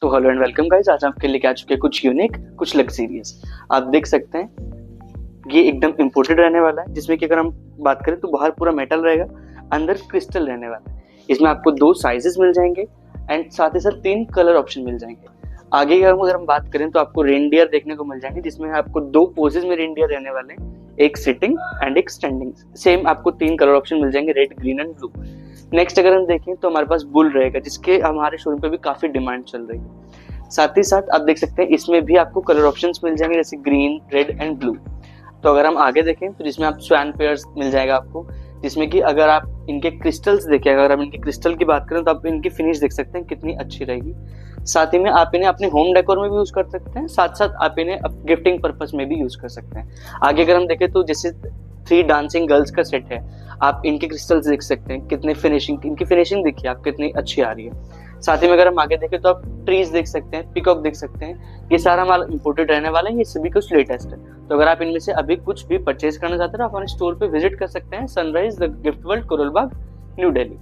तो hello and welcome guys, आज आपके लिए आ चुके हैं कुछ यूनिक, कुछ लग्जरियस। आप देख सकते हैं ये एकदम इम्पोर्टेड रहने वाला है, जिसमें कि अगर हम बात करें तो बाहर पूरा मेटल रहेगा, अंदर क्रिस्टल रहने वाला है। इसमें आपको 2 साइजेस मिल जाएंगे एंड साथ ही साथ 3 कलर ऑप्शन मिल जाएंगे। आगे अगर हम बात करें तो आपको रेनडियर देखने को मिल जाएंगे, जिसमें आपको 2 पोजेज में रेनडियर रहने वाले हैं, एक सिटिंग एंड एक स्टैंडिंग। सेम आपको 3 कलर ऑप्शन मिल जाएंगे, red, green and blue. Next अगर हम देखें तो हमारे पास बुल रहेगा, जिसके हमारे शोरूम पे भी काफी डिमांड चल रही है। साथ ही साथ आप देख सकते हैं इसमें भी आपको कलर ऑप्शंस मिल जाएंगे, जैसे ग्रीन, रेड एंड ब्लू। तो अगर हम आगे देखें तो जिसमें आप स्वैन पेयर्स मिल जाएगा आपको, जिसमें कि अगर आप इनके क्रिस्टल्स देखें, अगर हम इनके क्रिस्टल की बात करें तो आप इनकी फिनिश देख सकते हैं कितनी अच्छी रहेगी। साथ ही में आप इन्हें अपने होम डेकोर में भी यूज कर सकते हैं, साथ साथ आप इन्हें गिफ्टिंग पर्पस में भी यूज कर सकते हैं। आगे अगर हम देखें तो जैसे 3 डांसिंग गर्ल्स का सेट है, आप इनके क्रिस्टल्स देख सकते हैं कितने फिनिशिंग, इनकी फिनिशिंग देखिए आप कितनी अच्छी आ रही है। साथ ही में अगर हम आगे देखें तो आप ट्रीज देख सकते हैं, पिकॉक देख सकते हैं। ये सारा माल इंपोर्टेड रहने वाला है, ये सभी कुछ लेटेस्ट है। तो अगर आप इनमें से अभी कुछ भी परचेज करना चाहते हैं तो आप हमारे स्टोर पे विजिट कर सकते हैं, sunrise the gift world, coral Bagh, new Delhi.